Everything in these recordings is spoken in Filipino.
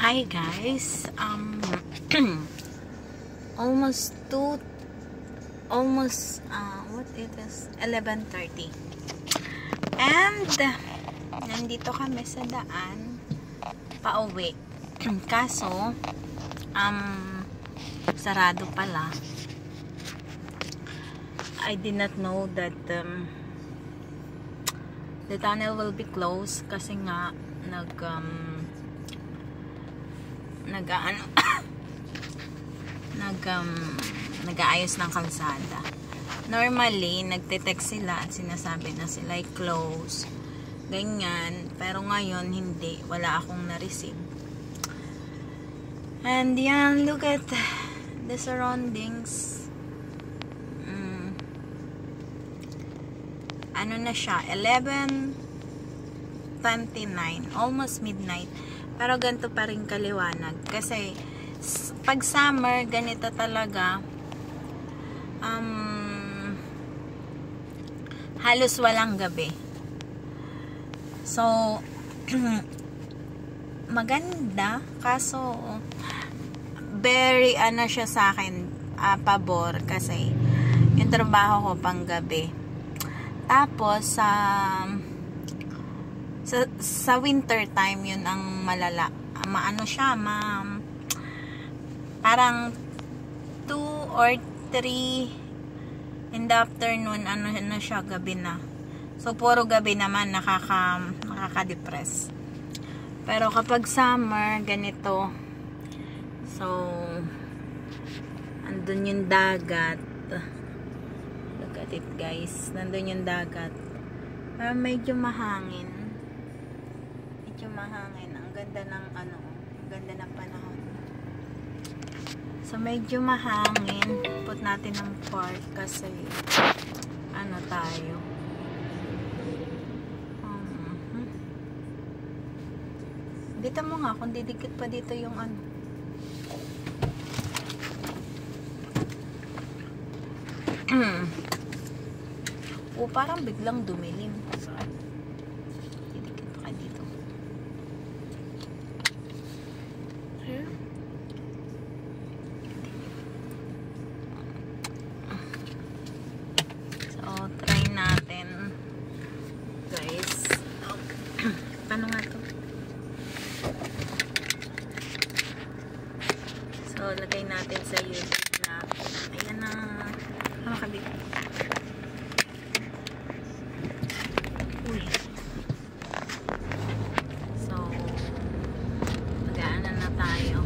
Hi guys, what it is, 11:30, and nandito kami sa daan pauwi. Kaso sarado pala. I did not know that the tunnel will be closed kasi nga nag-aayos ng kalsada. Normally, nagte-text sila at sinasabi na sila ay close. Ganyan. Pero ngayon, hindi. Wala akong na-receive. And yan, look at the surroundings. Ano na siya? 11:29. Almost midnight. Pero ganito pa rin kaliwanag. Kasi, pag summer, ganito talaga. Halos walang gabi. So, maganda. Kaso, very, siya sa akin, pabor. Kasi, yung trabaho ko pang gabi. Tapos, sa winter time yun ang malala. Parang 2 or 3 in the afternoon, siya, gabi na. So, puro gabi naman, nakaka-depress. Pero kapag summer, ganito. So, andun yung dagat. Look at it, guys. Nandun yung dagat. Pero medyo mahangin. Ang ganda ng ang ganda ng panahon. So medyo mahangin. Put natin ng park kasi tayo. Dito mo nga kung didikit pa dito yung parang biglang dumilim. So, try natin, guys. Paano nga to? So, lagay natin sa YouTube na ayan na makabit. Uy. So, mag-aanan na tayo.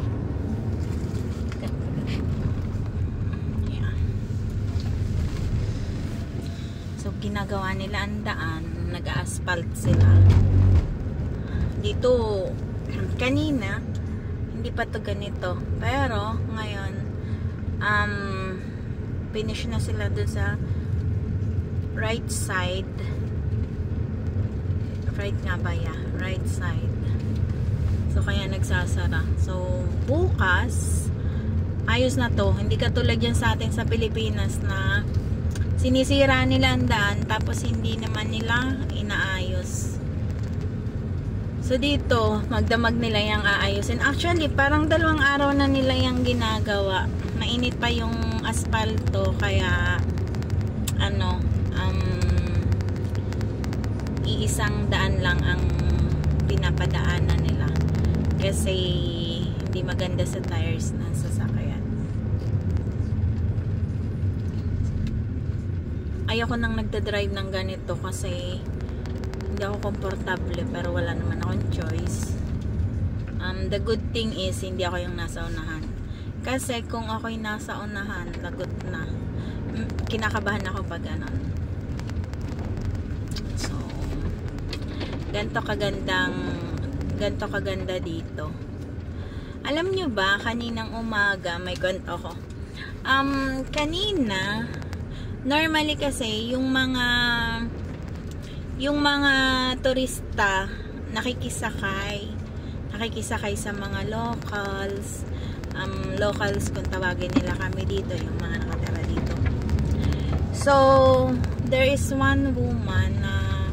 Ginagawa nila ang daan, nag-asphalt sila dito. Kanina hindi pa to ganito, pero ngayon finish na sila doon sa right side. Right nga ba ya? Right side. So kaya nagsasara. So bukas ayos na to. Hindi katulad yan sa atin sa Pilipinas na sinisira nila ang daan tapos hindi naman nila inaayos. So dito, magdamag nila yung aayusin. Actually, parang 2 araw na nila yung ginagawa. Mainit pa yung asfalto kaya iisang daan lang ang pinapadaanan nila. Kasi hindi maganda sa tires ng sasakyan. Ayoko nang nagda-drive ng ganito kasi hindi ako komportable, pero wala naman akong choice. The good thing is hindi ako yung nasa unahan. Kasi kung ako yung nasa unahan, lagot na. Kinakabahan ako pag ganon. So, ganito kaganda dito. Alam nyo ba, kaninang umaga may kwento ko. Kanina normally kasi yung mga turista nakikisakay sa mga locals kung tawagin nila kami dito, yung mga nakatira dito. So there is one woman na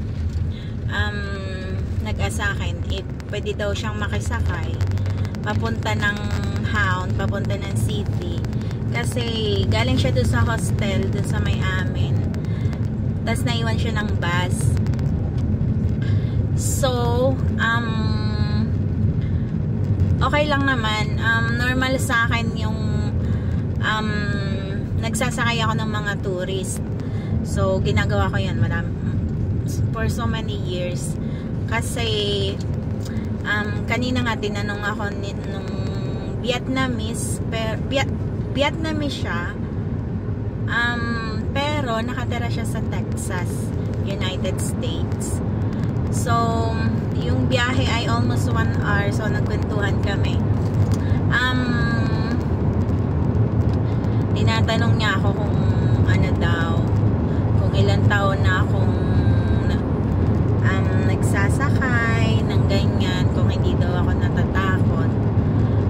nag-asakin if pwede daw siyang makisakay papunta ng Hound, papunta ng city. Kasi galing siya doon sa hostel, doon sa may amin. Tapos naiwan siya ng bus. So, okay lang naman. Normal sa akin yung nagsasakay ako ng mga tourist. So, ginagawa ko yan for so many years. Kasi kanina nga tinanong ako nung Vietnamese siya, pero nakatira siya sa Texas, United States. So yung biyahe ay almost 1 hour. So nagkwentuhan kami. Tinatanong niya ako kung ano daw, kung ilang taon na akong nagsasakay ng ganyan, kung hindi daw ako natatakot.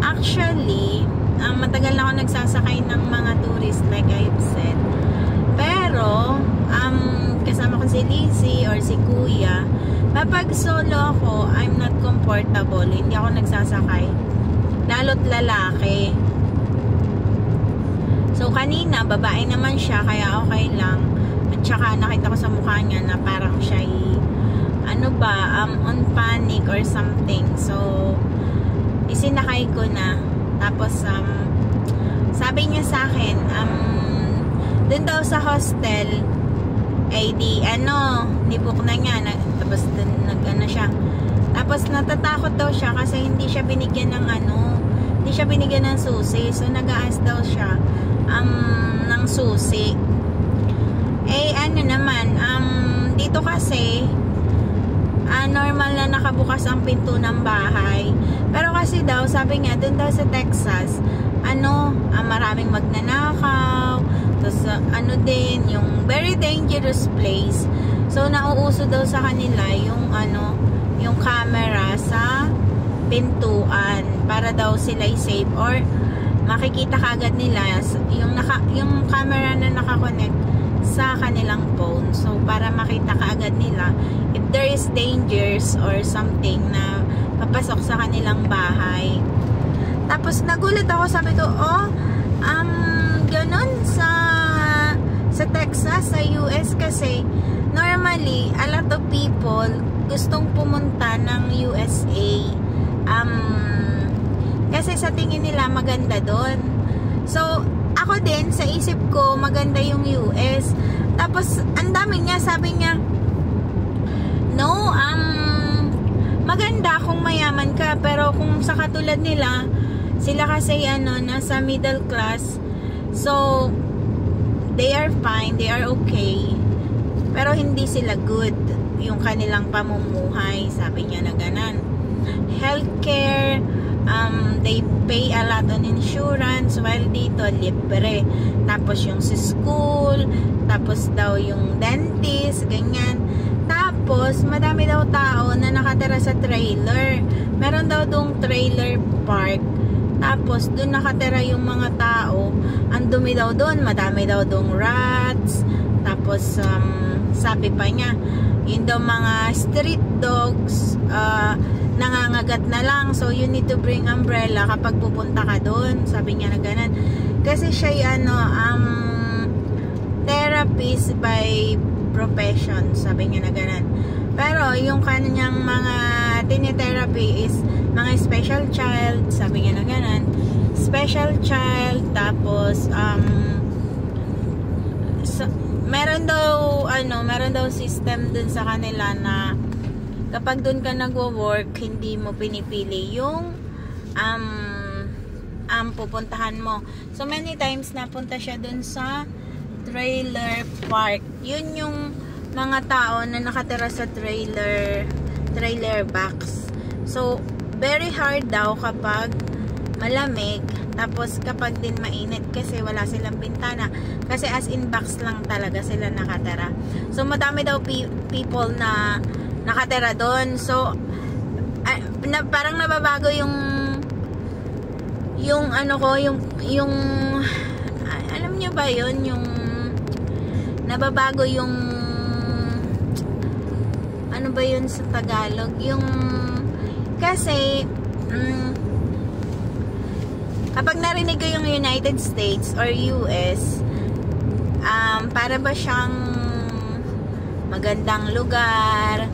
Actually, matagal na ako nagsasakay ng mga tourist, like I've said. Pero kasama ko si Lizzie or si Kuya, kapag solo ako, I'm not comfortable. Hindi ako nagsasakay, lalo't lalaki. So kanina babae naman siya, kaya okay lang. At saka nakita ko sa mukha niya na parang siya on panic or something. So isinakay ko na. Tapos sabi niya sa akin, dun daw sa hostel nibook na niya tapos dun siya. Tapos natatakot daw siya kasi hindi siya binigyan ng susi. So nag-aas daw siya ng susi. Dito kasi normal na nakabukas ang pinto ng bahay. Pero kasi daw, sabi niya, dun daw sa Texas, maraming magnanakaw. Tapos, din, yung very dangerous place. So, nauuso daw sa kanila yung camera sa pintuan para daw sila'y safe, or makikita kagad nila yung camera na nakakonect sa kanilang phone. So, para makita kaagad nila if there is dangers or something na papasok sa kanilang bahay. Tapos, nagulat ako. Sabi ko, ganun sa Texas, sa US, kasi normally, a lot of people gustong pumunta ng USA. Kasi sa tingin nila, maganda doon. So, ako din, sa isip ko, maganda yung US. Tapos, ang dami niya, sabi niya, no, maganda kung mayaman ka, pero kung sa katulad nila, sila kasi, nasa middle class, so, they are fine, they are okay, pero hindi sila good, yung kanilang pamumuhay, sabi niya na ganan. Healthcare, they pay a lot on insurance, while dito libre. Tapos yung sa school, tapos daw yung dentist, ganyan. Tapos madami daw tao na nakatira sa trailer. Meron daw dong trailer park. Tapos doon nakatira yung mga tao. Ang dumi daw doon, madami daw dong rats. Tapos sabi pa niya, yun daw mga street dogs, nangangagat na lang, so you need to bring umbrella kapag pupunta ka doon, sabi niya na ganun. Kasi siya therapist by profession, sabi niya na ganun. Pero yung kanyang mga tinitherapy is mga special child, sabi niya na ganun. Special child, tapos meron daw system dun sa kanila na kapag dun ka nagwo-work, hindi mo pinipili yung pupuntahan mo. So many times napunta siya dun sa trailer park. Yun yung mga tao na nakatira sa trailer box. So very hard daw kapag malamig, tapos kapag din mainit kasi wala silang bintana, kasi as in box lang talaga sila nakatira. So madami daw people na nakatira doon. So parang nababago yung alam niyo ba yun, yung nababago yung ano ba yun sa Tagalog, yung kasi kapag narinig ko yung United States or US, para ba siyang magandang lugar,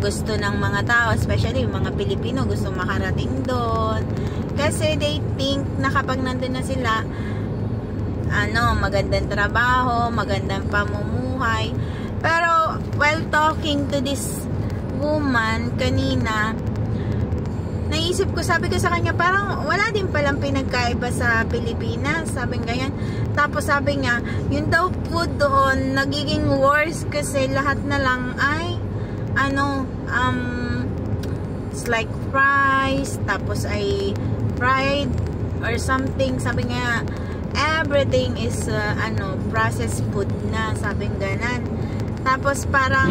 gusto ng mga tao, especially yung mga Pilipino, gusto makarating doon. Kasi they think na kapag nandun na sila, magandang trabaho, magandang pamumuhay. Pero, while talking to this woman kanina, naisip ko, sabi ko sa kanya, parang wala din palang pinagkaiba sa Pilipinas, sabi ganyan. Tapos sabi niya, yung daw food doon nagiging worse kasi lahat na lang ay it's like fries, tapos ay fried or something. Sabi niya, everything is processed food na, sabi ganan. Tapos parang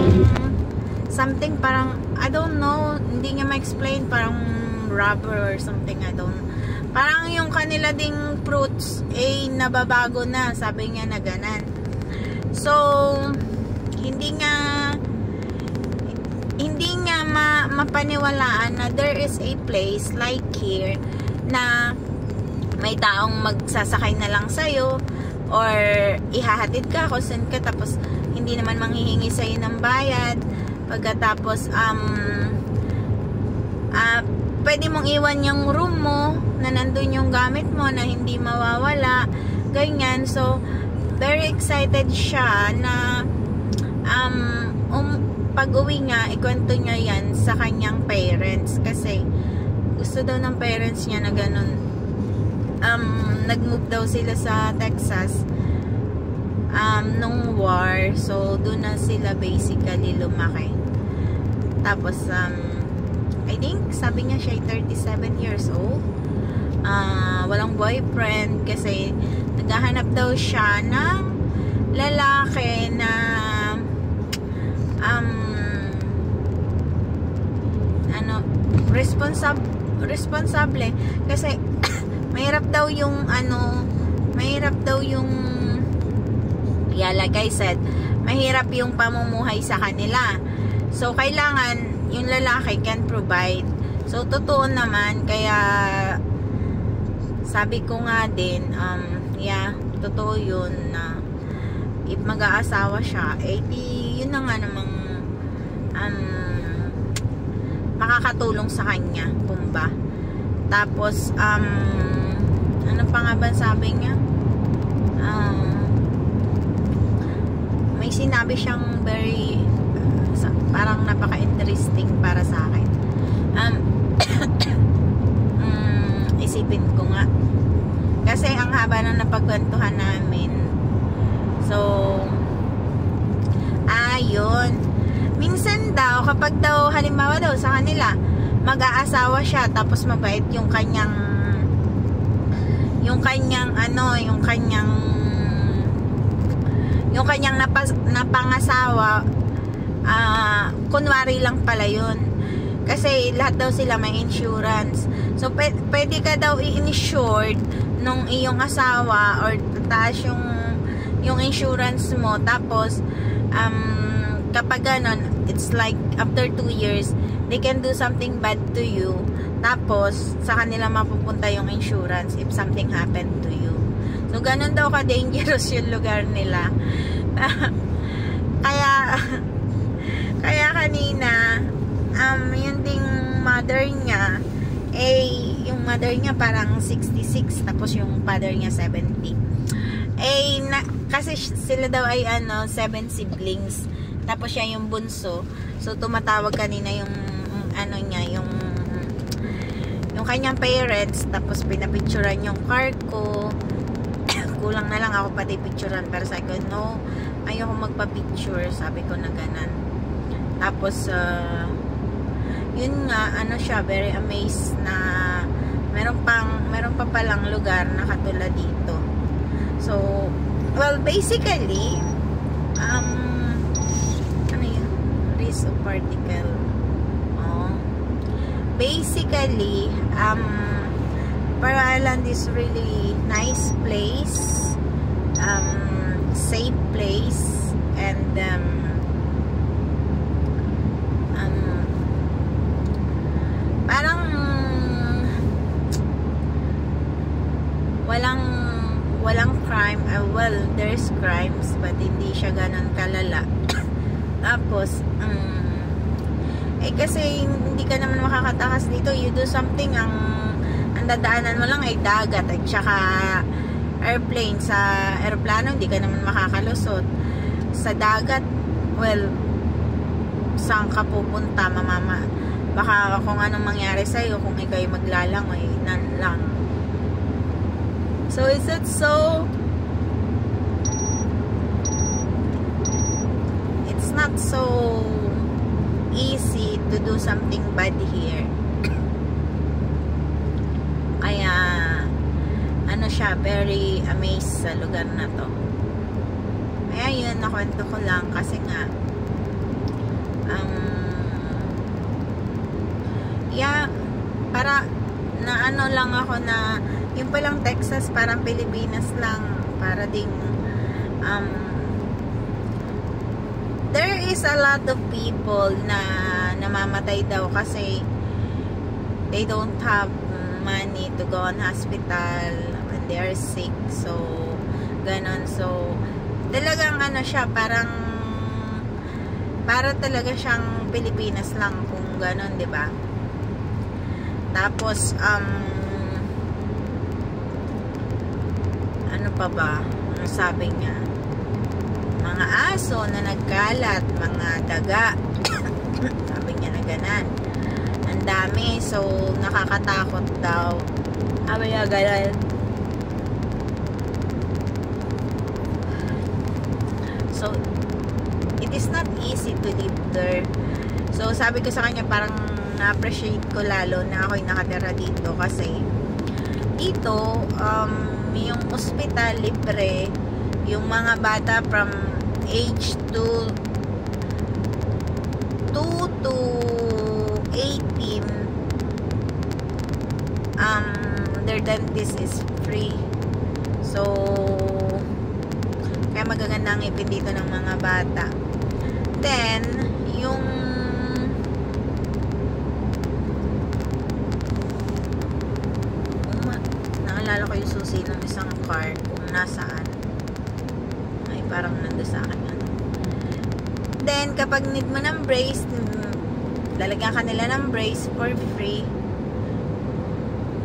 something, parang I don't know, hindi niya ma-explain, parang rubber or something, I don't know. Parang yung kanila ding fruits nababago na, sabi niya na ganan. So hindi nga mapaniwalaan na there is a place like here na may taong magsasakay na lang sa'yo or ihahatid ka kung saan ka, tapos hindi naman manghihingi sa'yo ng bayad. Pagkatapos pwede mong iwan yung room mo na nandun yung gamit mo na hindi mawawala, ganyan. So very excited siya na pag uwi niya, ikwento niya yan sa kanyang parents kasi gusto daw ng parents niya na ganun. Nag-move daw sila sa Texas nung war, so doon na sila basically lumaki. Tapos I think sabi niya siya 37 years old, walang boyfriend kasi naghahanap daw siya ng lalaki na responsable kasi mahirap daw yung like I said, mahirap yung pamumuhay sa kanila. So kailangan yung lalaki can provide. So totoo naman, kaya sabi ko nga din, totoo yun na if mag-aasawa siya, yun na nga namang makakatulong sa kanya, kumba. Tapos ano pa nga ba sabi niya? May sinabi siyang very parang napaka-interesting para sa akin. Isipin ko nga kasi ang haba na napagkwentuhan namin. So ayun, minsan daw kapag daw halimbawa daw sa kanila mag-aasawa siya tapos mabait yung kanyang napangasawa, kunwari lang pala yun kasi lahat daw sila may insurance. So pwede ka daw i-insured nung iyong asawa or taas yung insurance mo, tapos kapag ganon, it's like after 2 years they can do something bad to you, tapos sa kanila mapupunta yung insurance if something happened to you. So ganon daw ka-dangerous yung lugar nila. kaya kanina yung ding mother niya, yung mother niya parang 66 tapos yung father niya 70. Kasi sila daw ay 7 siblings, tapos siya yung bunso. So tumatawag kanina yung yung kanyang parents, tapos pinapicturan yung car ko. Kulang na lang ako pati picturean, pero sabi ko no, ayoko magpa-picture, sabi ko na ganan. Tapos yun nga, siya very amazed na meron pa palang lugar na katulad dito. So well, basically risk of particle, basically Pearl Island is really nice place, safe place, and parang there's crimes but hindi siya ganun kalala. Tapos kasi hindi ka naman makakatakas dito. You do something, ang dadaanan mo lang ay dagat at saka airplane. Sa aeroplano hindi ka naman makakalusot. Sa dagat, well, saan ka pupunta, mamama? Baka kung anong mangyari sa'yo kung ikaw ay maglalangoy nan lang. So is it so, it's not so easy to do something bad here. Kaya ano siya, very amazed sa lugar na to. Kaya yun, nakwento ko lang kasi nga para na ano lang ako na yung palang Texas parang Pilipinas lang, para ding there is a lot of people na namamatay daw kasi they don't have money to go on hospital when they are sick. So ganon. So talagang ano siya, para talaga siyang Pilipinas lang kung ganon, 'di ba? Tapos ano pa ba ang sabi niya? Mga aso na nagkalat, mga daga. Sabi niya na ganan. Ang dami, so nakakatakot daw. Sabi niya ganan. So it is not easy to live there. So sabi ko sa kanya, parang na-appreciate ko lalo na ako'y nakatira dito kasi dito yung ospital libre, yung mga bata from age 2 to 18, their dentist is free. So kaya magaganda ang ipin dito ng mga bata. Then yung naalala ko yung susi ng isang car kung nasaan, ay parang nando sa akin ano. Then kapag need mo ng brace, lalagyan ka nila ng brace for free,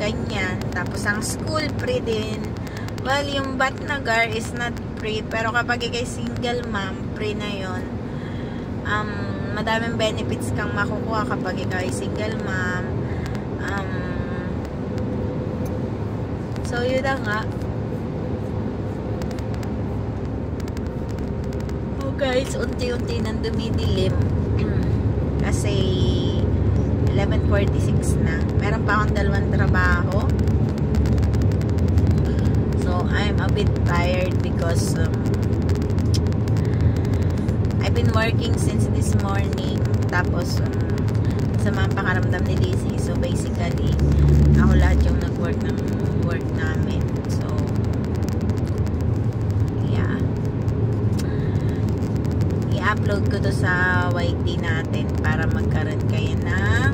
ganyan. Tapos ang school free din. Well, yung Batnagar is not free, pero kapag ikay single mom, free na yon. Madaming benefits kang makukuha kapag ikaw ay single mom. So yun na nga. Oh guys, unti-unti nang dumidilim. Kasi 11:46 na. Meron pa akong 2 trabaho. So I'm a bit tired because I've been working since this morning. Tapos sama ang pakaramdam ni Lizzie. So basically, ako lahat yung nag-work ng work namin. So yeah, i-upload ko to sa YT natin para magkaroon kayo ng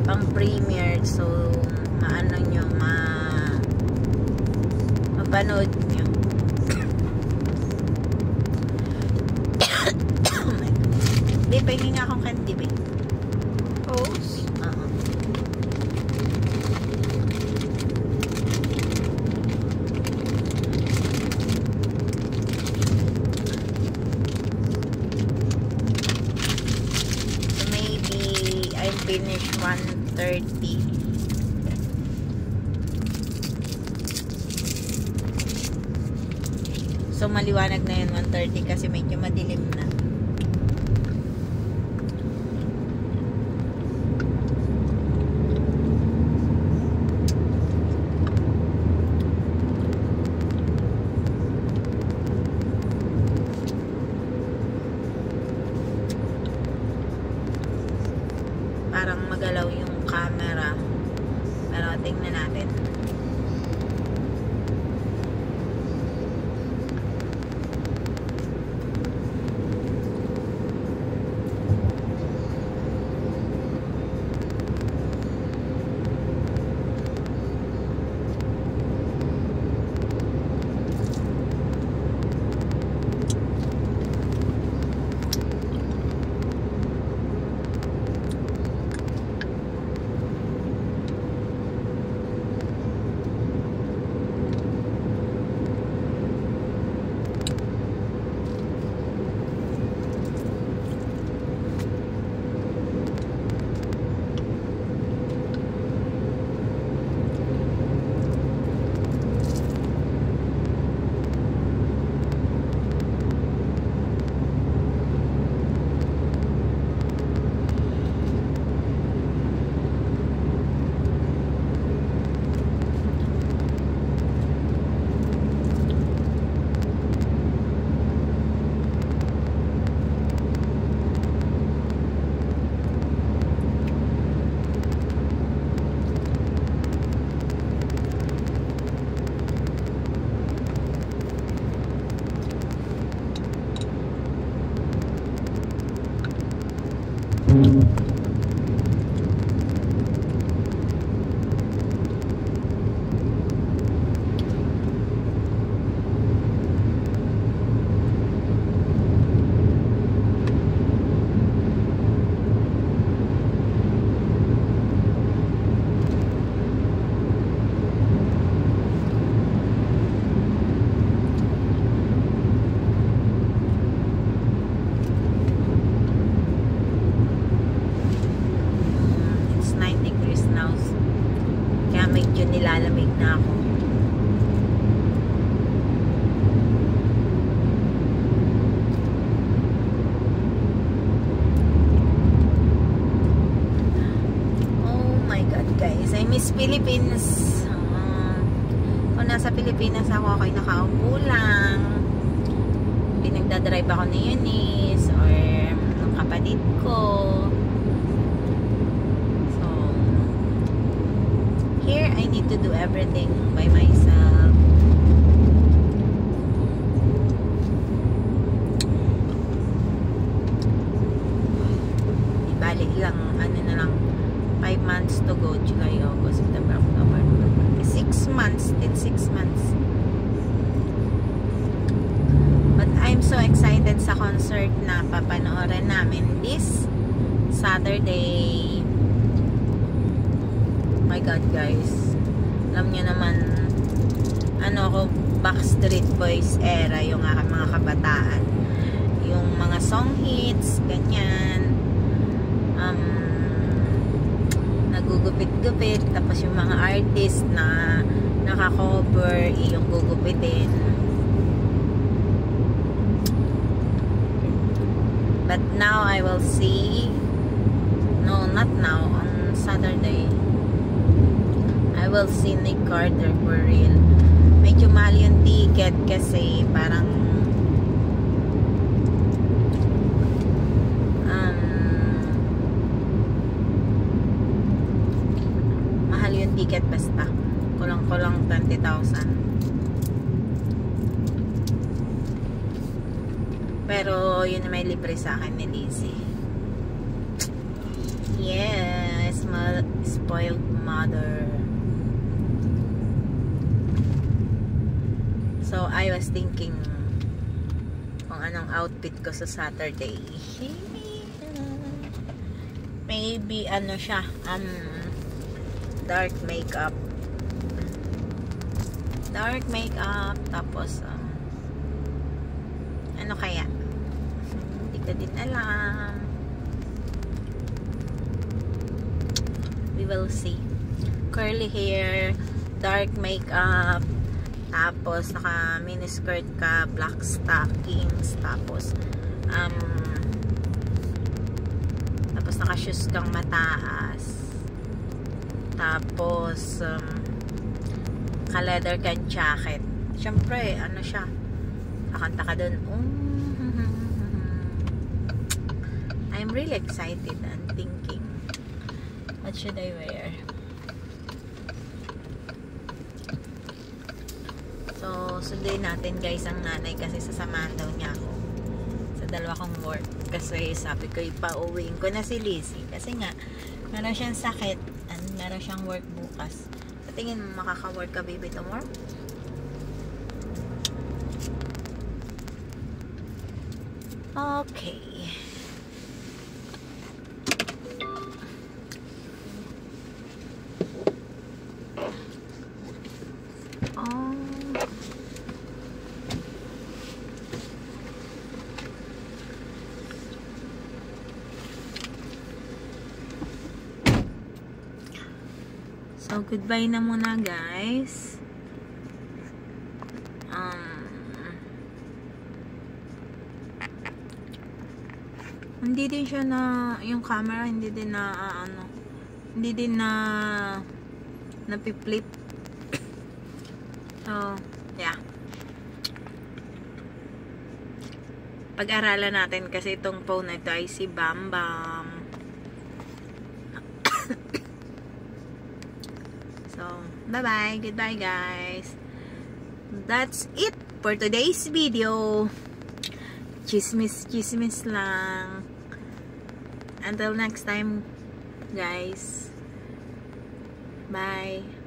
pang premiere. So maano nyo, mapanood nyo. Di, pahingin nga akong candy, babe. Oh? So maybe I finish 1:30. So maliwanag na yun 1:30 kasi medyo madilim na. Parang magalaw yung camera, pero tingnan natin. is Philippines. Kung nasa Pilipinas ako, ako'y nakaupo lang. Pinagdadrive ako ni Eunice or ng kapatid ko. So, here I need to do everything by myself. Ibalik lang, ano na lang, 5 months to go. July, August, September, October, November. 6 months. It's 6 months. But I'm so excited sa concert na papanoorin namin this Saturday. My God, guys. Alam nyo naman, ano ako, Backstreet Boys era, yung mga kabataan. Yung mga song hits, ganyan. Nagugupit-gupit, tapos yung mga artist na naka-cover, yung gugupitin. But now I will see, no, not now, on Saturday I will see Nick Carter for real. Medyo mahal yung ticket kasi parang mahal yung ticket, basta kulang-kulang 20,000. Pero yun na may libre sa akin ni Lizzie. Yes, spoiled mother. So I was thinking kung anong outfit ko sa Saturday. Maybe ano siya, dark makeup. Dark makeup, tapos ano kaya? Hindi ko din alam. We will see. Curly hair, dark makeup, tapos naka miniskirt ka, black stockings, tapos naka shoes kang mataas, tapos ka-leather kang jacket. Syempre, ano siya, kakanta ka dun. I'm really excited and thinking, what should I wear? So, sunduin natin guys ang nanay kasi sasamahan daw niya ako sa dalawa kong work. Kasi sabi ko, ipauwiin ko na si Lizzie. Kasi nga, meron siyang sakit and meron siyang work bukas. Sa tingin mo, makaka-work ka baby tomorrow? Okay. So, goodbye na muna guys. Hindi din siya na, yung camera, hindi din na, hindi din na napiplip. So, yeah. Pag-aralan natin kasi itong phone na ito ay si Bam Bam. So, bye-bye. Goodbye, guys. That's it for today's video. Chismis lang. Until next time, guys. Bye.